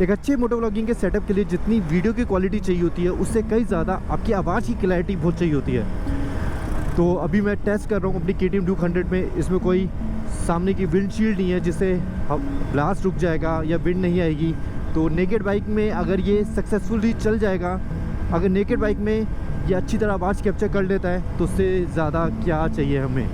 एक अच्छे moto vlogging के सेटअप के लिए जितनी वीडियो की क्वालिटी चाहिए होती है उससे कई ज़्यादा आपकी आवाज़ की क्लैरिटी बहुत चाहिए होती है। तो अभी मैं टेस्ट कर रहा हूँ अपनी KTM Duke 100 में। इसमें कोई सामने की विंडशील्ड नहीं है जिससे ब्लास्ट रुक जाएगा या विंड नहीं आएगी। तो नेकेड बाइक में अगर ये सक्सेसफुली चल जाएगा, अगर नेकेड बाइक में ये अच्छी तरह आवाज़ कैप्चर कर लेता है तो उससे ज़्यादा क्या चाहिए हमें।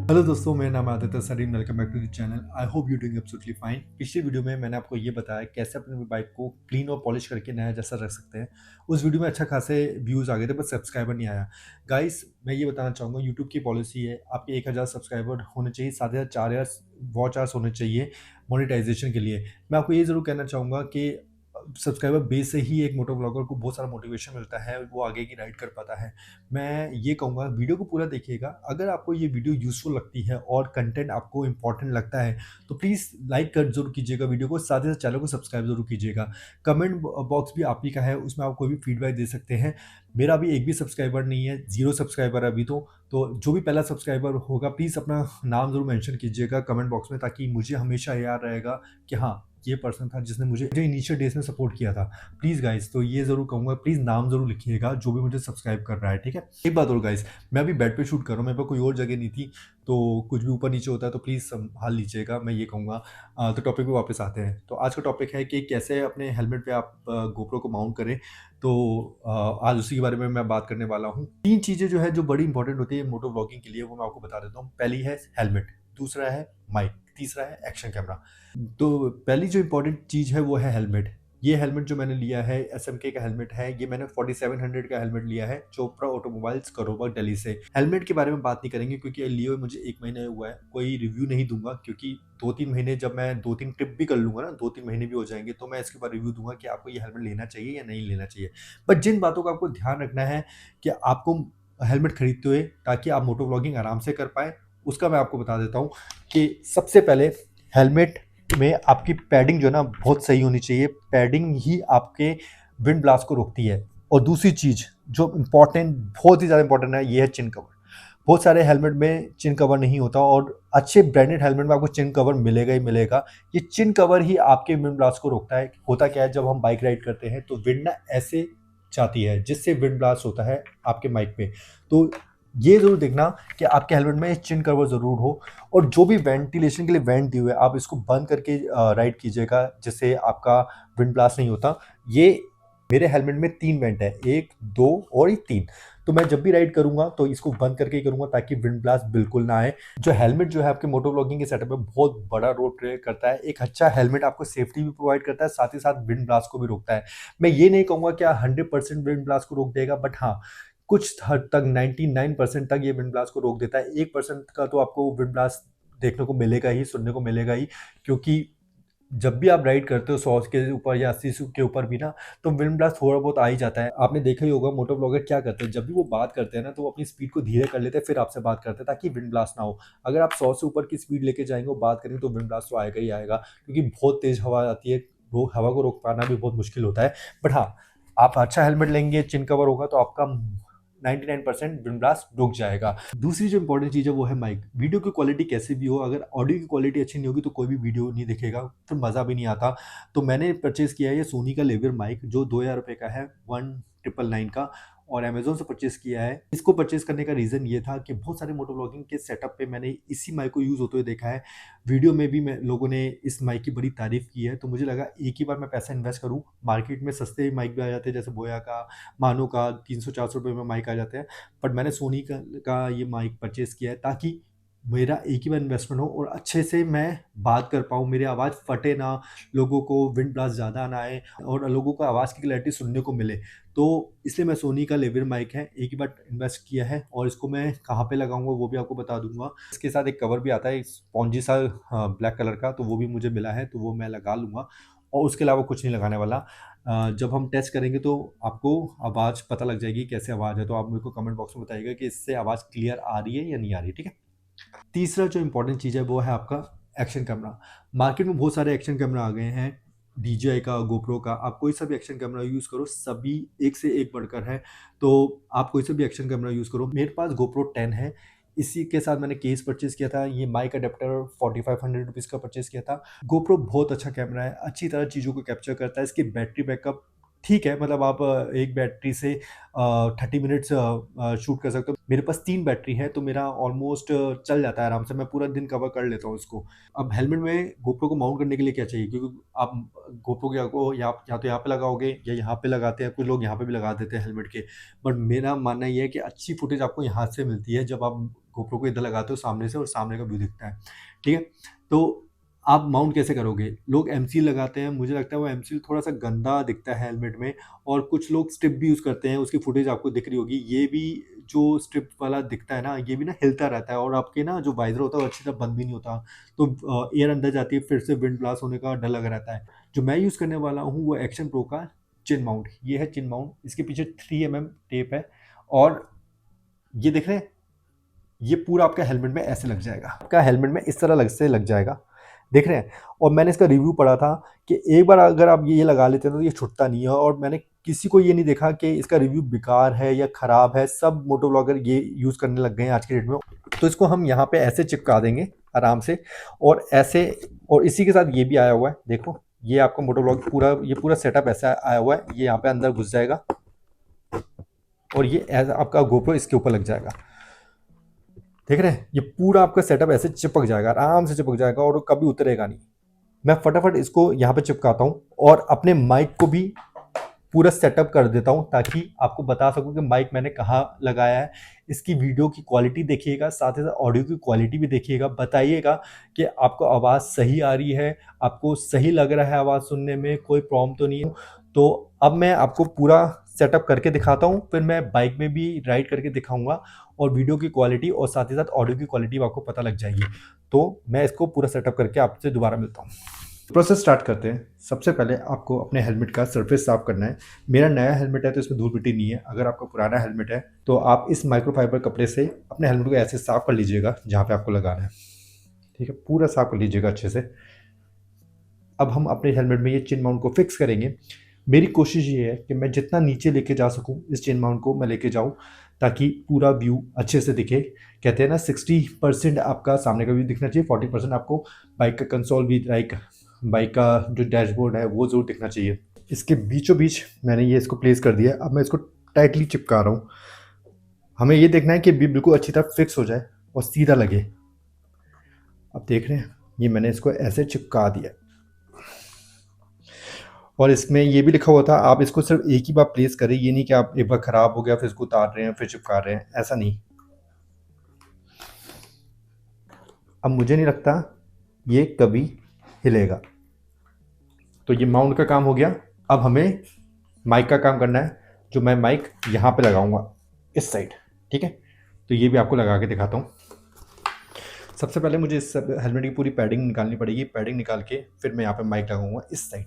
हेलो दोस्तों, मेरा नाम है Aditya Sareen. Welcome back to the channel. I hope you doing absolutely fine. पिछली वीडियो में मैंने आपको ये बताया कैसे अपने बाइक को क्लीन और पॉलिश करके नया जैसा रख सकते हैं। उस वीडियो में अच्छा खासे व्यूज़ आ गए थे, बस सब्सक्राइबर नहीं आया। गाइस, मैं ये बताना चाहूँगा, यूट्यूब की पॉलिसी है आपके 1000 सब्सक्राइबर होने चाहिए, 7000 4000 वॉच आवर्स होने चाहिए मोनेटाइजेशन के लिए। मैं आपको ये ज़रूर कहना चाहूँगा कि सब्सक्राइबर बेस से ही एक मोटो ब्लॉगर को बहुत सारा मोटिवेशन मिलता है, वो आगे की राइड कर पाता है। मैं ये कहूँगा वीडियो को पूरा देखिएगा। अगर आपको ये वीडियो यूज़फुल लगती है और कंटेंट आपको इम्पोर्टेंट लगता है तो प्लीज़ लाइक कर ज़रूर कीजिएगा वीडियो को, साथ ही साथ चैनल को सब्सक्राइब ज़रूर कीजिएगा। कमेंट बॉक्स भी आप ही का है, उसमें आप कोई भी फीडबैक दे सकते हैं। मेरा अभी एक भी सब्सक्राइबर नहीं है, 0 सब्सक्राइबर अभी तो जो भी पहला सब्सक्राइबर होगा प्लीज़ अपना नाम ज़रूर मेंशन कीजिएगा कमेंट बॉक्स में, ताकि मुझे हमेशा याद रहेगा कि हाँ, ये पर्सन था जिसने मुझे इनिशियल डेज में सपोर्ट किया था। प्लीज़ गाइस, तो ये ज़रूर कहूँगा, प्लीज़ नाम ज़रूर लिखिएगा जो भी मुझे सब्सक्राइब कर रहा है, ठीक है। एक बात और गाइस, मैं अभी बेड पे शूट कर रहा हूँ, मेरे पास कोई और जगह नहीं थी, तो कुछ भी ऊपर नीचे होता है तो प्लीज़ संभाल लीजिएगा, मैं ये कहूँगा। तो टॉपिक पे वापस आते हैं। तो आज का टॉपिक है कि कैसे अपने हेलमेट पे आप गोप्रो को माउंट करें। तो आज उसी के बारे में मैं बात करने वाला हूँ। 3 चीज़ें जो है जो बड़ी इंपॉर्टेंट होती है मोटो व्लॉगिंग के लिए, वो मैं आपको बता देता हूँ। पहली है हेलमेट, दूसरा है माइक, तीसरा है एक्शन कैमरा। तो पहली जो इम्पोर्टेंट चीज़ है वो है हेलमेट। ये हेलमेट जो मैंने लिया है SMK का हेलमेट है। ये मैंने 4700 का हेलमेट लिया है चोपड़ा ऑटोमोबाइल्स करोबा दिल्ली से। हेलमेट के बारे में बात नहीं करेंगे क्योंकि लिए हुए मुझे 1 महीना हुआ है, कोई रिव्यू नहीं दूंगा, क्योंकि 2-3 महीने जब मैं 2-3 ट्रिप भी कर लूँगा ना, 2-3 महीने भी हो जाएंगे, तो मैं इसके ऊपर रिव्यू दूंगा कि आपको ये हेलमेट लेना चाहिए या नहीं लेना चाहिए। बट जिन बातों का आपको ध्यान रखना है कि आपको हेलमेट खरीदते हुए ताकि आप मोटो व्लॉगिंग आराम से कर पाएँ, उसका मैं आपको बता देता हूँ कि सबसे पहले हेलमेट में आपकी पैडिंग जो है ना बहुत सही होनी चाहिए। पैडिंग ही आपके विंड ब्लास्ट को रोकती है। और दूसरी चीज़ जो इम्पोर्टेंट, बहुत ही ज़्यादा इंपॉर्टेंट है, ये है चिन कवर। बहुत सारे हेलमेट में चिन कवर नहीं होता और अच्छे ब्रांडेड हेलमेट में आपको चिन कवर मिलेगा ही मिलेगा। ये चिन कवर ही आपके विंड ब्लास्ट को रोकता है। होता क्या है, जब हम बाइक राइड करते हैं तो विंड ना ऐसे जाती है जिससे विंड ब्लास्ट होता है आपके माइक पे। तो ये ज़रूर देखना कि आपके हेलमेट में चिन कवर ज़रूर हो। और जो भी वेंटिलेशन के लिए वेंट दिए हुए हैं, आप इसको बंद करके राइड कीजिएगा, जिससे आपका विंड ब्लास्ट नहीं होता। ये मेरे हेलमेट में 3 वेंट है, 1, 2 और ये 3। तो मैं जब भी राइड करूंगा तो इसको बंद करके ही करूंगा ताकि विंड ब्लास्ट बिल्कुल ना आए। जो हेलमेट जो है आपके मोटो व्लॉगिंग के सेटअप में बहुत बड़ा रोल प्ले करता है। एक अच्छा हेलमेट आपको सेफ्टी भी प्रोवाइड करता है, साथ ही साथ विंड ब्लास्ट को भी रोकता है। मैं ये नहीं कहूंगा कि 100% विंड ब्लास्ट को रोक देगा, बट हाँ, कुछ हद तक 99% तक ये विंड ब्लास्ट को रोक देता है। 1% का तो आपको विंड ब्लास्ट देखने को मिलेगा ही, सुनने को मिलेगा ही, क्योंकि जब भी आप राइड करते हो 100 के ऊपर या 80 के ऊपर भी ना, तो विंड ब्लास्ट थोड़ा बहुत आ ही जाता है। आपने देखा ही होगा मोटो ब्लॉगर क्या करते हैं, जब भी वो बात करते हैं ना तो वो अपनी स्पीड को धीरे कर लेते हैं, फिर आपसे बात करते हैं ताकि विंड ब्लास्ट ना हो। अगर आप 100 से ऊपर की स्पीड लेके जाएंगे और बात करेंगे तो विंड ब्लास्ट तो आएगा ही आएगा, क्योंकि बहुत तेज हवा आती है। वो हवा को रोक पाना भी बहुत मुश्किल होता है। बट हाँ, आप अच्छा हेलमेट लेंगे, चिन कवर होगा, तो आपका 99% विंड ब्लास्ट रुक जाएगा। दूसरी जो इंपॉर्टेंट चीज़ है वो है माइक। वीडियो की क्वालिटी कैसे भी हो, अगर ऑडियो की क्वालिटी अच्छी नहीं होगी तो कोई भी वीडियो नहीं दिखेगा, फिर मज़ा भी नहीं आता। तो मैंने परचेज़ किया है ये सोनी का लेवियर माइक, जो 2000 रुपये का है, 1999 का, और अमेज़न से परचेज़ किया है। इसको परचेज़ करने का रीज़न ये था कि बहुत सारे मोटो व्लॉगिंग के सेटअप पे मैंने इसी माइक को यूज़ होते हुए देखा है। वीडियो में भी लोगों ने इस माइक की बड़ी तारीफ़ की है, तो मुझे लगा एक ही बार मैं पैसा इन्वेस्ट करूँ। मार्केट में सस्ते माइक भी आ जाते हैं, जैसे बोया का, मानो का 300-400 रुपये में माइक आ जाते हैं। बट मैंने सोनी का ये माइक परचेज़ किया है ताकि मेरा एक ही बार इन्वेस्टमेंट हो और अच्छे से मैं बात कर पाऊँ, मेरी आवाज़ फटे ना, लोगों को विंड ब्लास्ट ज़्यादा ना आए और लोगों को आवाज़ की क्लैरिटी सुनने को मिले। तो इसलिए मैं सोनी का लेवियर माइक है, एक ही बार इन्वेस्ट किया है, और इसको मैं कहाँ पे लगाऊंगा वो भी आपको बता दूंगा। इसके साथ एक कवर भी आता है स्पॉन्जी सा, ब्लैक कलर का, तो वो भी मुझे मिला है, तो वो मैं लगा लूँगा। और उसके अलावा कुछ नहीं लगाने वाला। जब हम टेस्ट करेंगे तो आपको आवाज़ पता लग जाएगी कैसे आवाज़ है, तो आप मेरे को कमेंट बॉक्स में बताइएगा कि इससे आवाज़ क्लियर आ रही है या नहीं आ रही है, ठीक है। तीसरा जो इंपॉर्टेंट चीज़ है वो है आपका एक्शन कैमरा। मार्केट में बहुत सारे एक्शन कैमरा आ गए हैं, DJI का, गोप्रो का। आप कोई सा भी एक्शन कैमरा यूज़ करो, सभी एक से एक बढ़कर है। तो आप कोई सा भी एक्शन कैमरा यूज़ करो। मेरे पास गोप्रो 10 है। इसी के साथ मैंने केस परचेज़ किया था, ये माइक अडेप्टर 4500 रुपीज़ का परचेज़ किया था। गोप्रो बहुत अच्छा कैमरा है, अच्छी तरह चीज़ों को कैप्चर करता है। इसकी बैटरी बैकअप ठीक है, मतलब आप एक बैटरी से 30 मिनट्स शूट कर सकते हो। मेरे पास 3 बैटरी है, तो मेरा ऑलमोस्ट चल जाता है आराम से, मैं पूरा दिन कवर कर लेता हूँ इसको। अब हेलमेट में गोप्रो को माउंट करने के लिए क्या चाहिए, क्योंकि आप गोप्रो को या तो यहाँ पे लगाओगे या यहाँ पे लगाते हैं, कुछ लोग यहाँ पे भी लगा देते हैं हेलमेट के। बट मेरा मानना ये है कि अच्छी फुटेज आपको यहाँ से मिलती है जब आप गोप्रो को इधर लगाते हो सामने से, और सामने का व्यू दिखता है, ठीक है। तो आप माउंट कैसे करोगे? लोग एमसील लगाते हैं, मुझे लगता है वो एमसील थोड़ा-सा गंदा दिखता है हेलमेट में, और कुछ लोग स्ट्रिप भी यूज़ करते हैं, उसकी फुटेज आपको दिख रही होगी। ये भी जो स्ट्रिप वाला दिखता है ना, ये भी ना हिलता रहता है, और आपके ना जो वाइज़र होता है वो अच्छी तरह बंद भी नहीं होता, तो एयर अंदर जाती है, फिर से विंड ब्लास्ट होने का डर लगा रहता है। जो मैं यूज़ करने वाला हूँ वो एक्शन प्रो का चिन माउंट, ये है चिन माउंट, इसके पीछे 3 एमएम टेप है, और ये देख रहे हैं? ये पूरा आपका हेलमेट में ऐसे लग जाएगा, आपका हेलमेट में इस तरह लग जाएगा, देख रहे हैं? और मैंने इसका रिव्यू पढ़ा था कि एक बार अगर आप ये लगा लेते हैं तो ये छूटता नहीं है, और मैंने किसी को ये नहीं देखा कि इसका रिव्यू बेकार है या ख़राब है, सब मोटो ब्लॉगर ये यूज़ करने लग गए हैं आज के डेट में। तो इसको हम यहाँ पे ऐसे चिपका देंगे आराम से, और ऐसे, और इसी के साथ ये भी आया हुआ है, देखो ये आपका मोटो ब्लॉग ये पूरा सेटअप ऐसा आया हुआ है, ये यहाँ पे अंदर घुस जाएगा, और ये आपका गोप्रो इसके ऊपर लग जाएगा, देख रहे हैं? ये पूरा आपका सेटअप ऐसे चिपक जाएगा, आराम से चिपक जाएगा, और कभी उतरेगा नहीं। मैं फटाफट इसको यहाँ पे चिपकाता हूँ, और अपने माइक को भी पूरा सेटअप कर देता हूँ, ताकि आपको बता सकूँ कि माइक मैंने कहाँ लगाया है। इसकी वीडियो की क्वालिटी देखिएगा, साथ ही साथ ऑडियो की क्वालिटी भी देखिएगा, बताइएगा कि आपको आवाज़ सही आ रही है, आपको सही लग रहा है आवाज़ सुनने में, कोई प्रॉब्लम तो नहीं है। तो अब मैं आपको पूरा सेटअप करके दिखाता हूँ, फिर मैं बाइक में भी राइड करके दिखाऊंगा, और वीडियो की क्वालिटी और साथ ही साथ ऑडियो की क्वालिटी आपको पता लग जाएगी। तो मैं इसको पूरा सेटअप करके आपसे दोबारा मिलता हूँ। प्रोसेस स्टार्ट करते हैं। सबसे पहले आपको अपने हेलमेट का सरफेस साफ़ करना है। मेरा नया हेलमेट है तो इसमें धूल मिट्टी नहीं है। अगर आपका पुराना हेलमेट है तो आप इस माइक्रोफाइबर कपड़े से अपने हेलमेट को ऐसे साफ़ कर लीजिएगा जहाँ पे आपको लगाना है, ठीक है? पूरा साफ़ कर लीजिएगा अच्छे से। अब हम अपने हेलमेट में ये चेन माउंट को फिक्स करेंगे। मेरी कोशिश ये है कि मैं जितना नीचे लेके जा सकूँ इस चेन माउंट को मैं लेके जाऊँ, ताकि पूरा व्यू अच्छे से दिखे। कहते हैं ना 60% आपका सामने का व्यू दिखना चाहिए, 40% आपको बाइक का कंसोल भी, बाइक का जो डैशबोर्ड है वो ज़रूर दिखना चाहिए। इसके बीचों बीच मैंने ये इसको प्लेस कर दिया। अब मैं इसको टाइटली चिपका रहा हूँ। हमें ये देखना है कि बिल्कुल अच्छी तरह फिक्स हो जाए और सीधा लगे। अब देख रहे हैं, ये मैंने इसको ऐसे चिपका दिया, और इसमें ये भी लिखा हुआ था आप इसको सिर्फ एक ही बार प्लेस करें, ये नहीं कि आप एक बार ख़राब हो गया फिर इसको उतार रहे हैं फिर चिपका रहे हैं, ऐसा नहीं। अब मुझे नहीं लगता ये कभी हिलेगा। तो ये माउंट का काम हो गया। अब हमें माइक का काम करना है, जो मैं माइक यहाँ पे लगाऊंगा इस साइड, ठीक है? तो ये भी आपको लगा के दिखाता हूँ। सबसे पहले मुझे इस हेलमेट की पूरी पैडिंग निकालनी पड़ेगी। पैडिंग निकाल के फिर मैं यहाँ पे माइक लगाऊंगा इस साइड।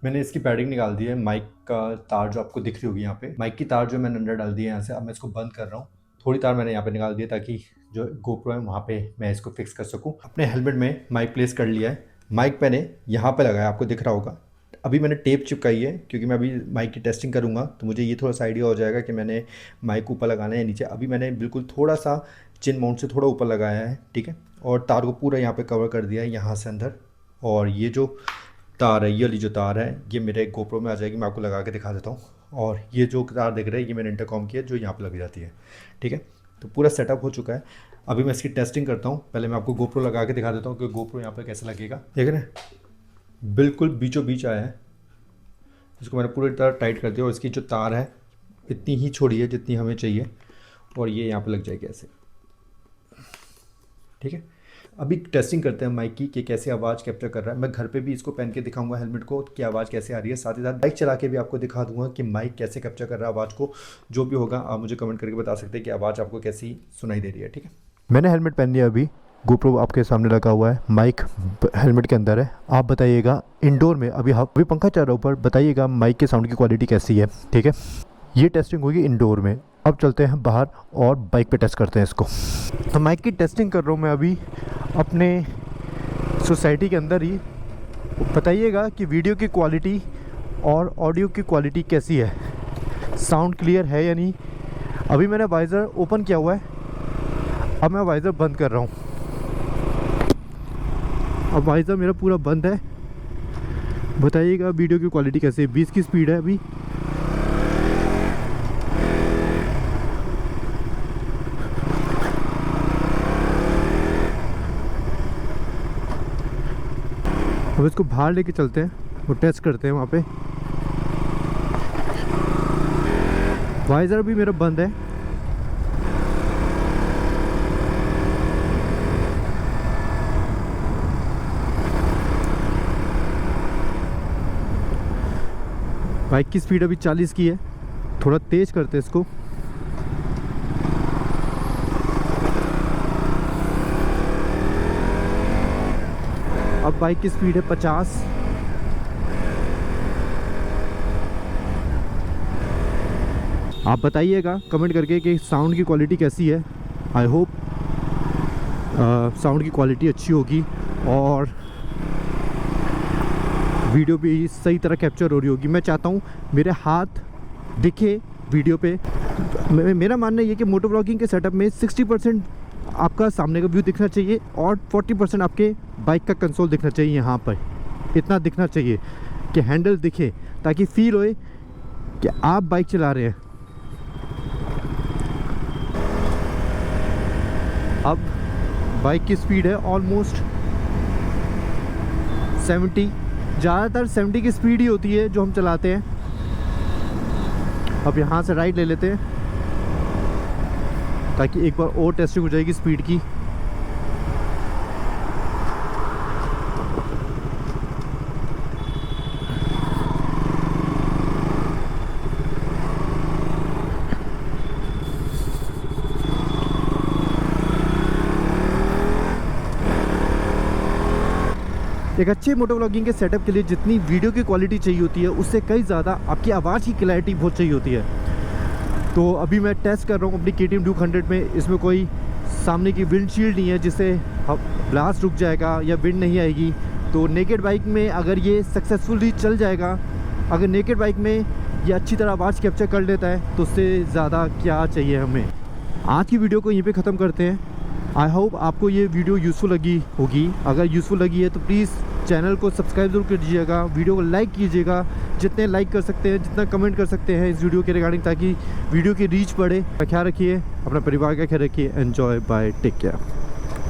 मैंने इसकी पैडिंग निकाल दी है। माइक का तार जो आपको दिख रही होगी यहाँ पे, माइक की तार जो मैंने अंदर डाल दी है यहाँ से। अब मैं इसको बंद कर रहा हूँ। थोड़ी तार मैंने यहाँ पे निकाल दी है ताकि जो गोप्रो है वहाँ पे मैं इसको फिक्स कर सकूँ। अपने हेलमेट में माइक प्लेस कर लिया है। माइक मैंने यहाँ पे लगाया, आपको दिख रहा होगा। अभी मैंने टेप चिपकाई है क्योंकि मैं अभी माइक की टेस्टिंग करूँगा, तो मुझे ये थोड़ा सा आइडिया हो जाएगा कि मैंने माइक ऊपर लगाना है नीचे। अभी मैंने बिल्कुल थोड़ा सा चिन माउंट से थोड़ा ऊपर लगाया है, ठीक है? और तार को पूरा यहाँ पे कवर कर दिया है यहाँ से अंदर। और ये जो तार है, ये वाली जो तार है, ये मेरे गोप्रो में आ जाएगी। मैं आपको लगा के दिखा देता हूँ। और ये जो तार दिख रहा है ये मैंने इंटरकॉम की है जो यहाँ पे लग जाती है, ठीक है? तो पूरा सेटअप हो चुका है। अभी मैं इसकी टेस्टिंग करता हूँ। पहले मैं आपको गोप्रो लगा के दिखा देता हूँ कि गोप्रो यहाँ पे कैसे लगेगा। देख रहे हैं, बिल्कुल बीचों बीच आया है। इसको मैंने पूरी तरह टाइट कर दिया, और इसकी जो तार है इतनी ही छोड़ी है जितनी हमें चाहिए, और ये यहाँ पे लग जाएगी ऐसे, ठीक है? अभी टेस्टिंग करते हैं माइक की कि कैसे आवाज़ कैप्चर कर रहा है। मैं घर पे भी इसको पहन के दिखाऊंगा हेलमेट को कि आवाज़ कैसे आ रही है। साथ ही साथ बाइक चला के भी आपको दिखा दूंगा कि माइक कैसे कैप्चर कर रहा है आवाज़ को। जो भी होगा आप मुझे कमेंट करके बता सकते हैं कि आवाज़ आपको कैसी सुनाई दे रही है, ठीक है? मैंने हेलमेट पहन लिया, अभी गोप्रो आपके सामने लगा हुआ है, माइक हेलमेट के अंदर है। आप बताइएगा इंडोर में, अभी पंखा चल रहा है ऊपर, बताइएगा माइक के साउंड की क्वालिटी कैसी है, ठीक है? ये टेस्टिंग होगी इंडोर में। अब चलते हैं बाहर और बाइक पे टेस्ट करते हैं इसको। तो माइक की टेस्टिंग कर रहा हूँ मैं अभी अपने सोसाइटी के अंदर ही। बताइएगा कि वीडियो की क्वालिटी और ऑडियो की क्वालिटी कैसी है, साउंड क्लियर है या नहीं। अभी मैंने वाइज़र ओपन किया हुआ है, अब मैं वाइज़र बंद कर रहा हूँ। अब वाइज़र मेरा पूरा बंद है। बताइएगा वीडियो की क्वालिटी कैसी है। 20 की स्पीड है अभी। अब इसको बाहर लेके चलते हैं, वो टेस्ट करते हैं वहाँ पे। वाइज़र भी मेरा बंद है। बाइक की स्पीड अभी 40 की है। थोड़ा तेज करते हैं इसको। अब बाइक की स्पीड है 50। आप बताइएगा कमेंट करके कि साउंड की क्वालिटी कैसी है। आई होप साउंड की क्वालिटी अच्छी होगी और वीडियो भी सही तरह कैप्चर हो रही होगी। मैं चाहता हूँ मेरे हाथ दिखे वीडियो पे। मेरा मानना ये कि मोटो ब्लॉगिंग के सेटअप में 60% आपका सामने का व्यू दिखना चाहिए और 40% आपके बाइक का कंसोल दिखना चाहिए। यहाँ पर इतना दिखना चाहिए कि हैंडल दिखे, ताकि फील होए कि आप बाइक चला रहे हैं। अब बाइक की स्पीड है ऑलमोस्ट 70। ज़्यादातर 70 की स्पीड ही होती है जो हम चलाते हैं। अब यहाँ से राइट ले लेते हैं ताकि एक बार और टेस्टिंग हो जाएगी स्पीड की। एक अच्छे मोटो व्लॉगिंग के सेटअप के लिए जितनी वीडियो की क्वालिटी चाहिए होती है उससे कई ज़्यादा आपकी आवाज़ की क्लैरिटी बहुत चाहिए होती है। तो अभी मैं टेस्ट कर रहा हूँ अपनी KTM Duke 100 में। इसमें कोई सामने की विंडशील्ड नहीं है जिससे ब्लास्ट रुक जाएगा या विंड नहीं आएगी। तो नेकेड बाइक में अगर ये सक्सेसफुली चल जाएगा, अगर नेकेड बाइक में ये अच्छी तरह आवाज़ कैप्चर कर लेता है तो उससे ज़्यादा क्या चाहिए हमें। आज की वीडियो को यहीं पे ख़त्म करते हैं। आई होप आपको ये वीडियो यूज़फुल लगी होगी। अगर यूज़फुल लगी है तो प्लीज़ चैनल को सब्सक्राइब ज़रूर कीजिएगा, वीडियो को लाइक कीजिएगा, जितने लाइक कर सकते हैं, जितना कमेंट कर सकते हैं इस वीडियो के रिगार्डिंग, ताकि वीडियो की रीच बढ़े। ख्याल रखिए, अपना परिवार का ख्याल रखिए। Enjoy, bye, take care.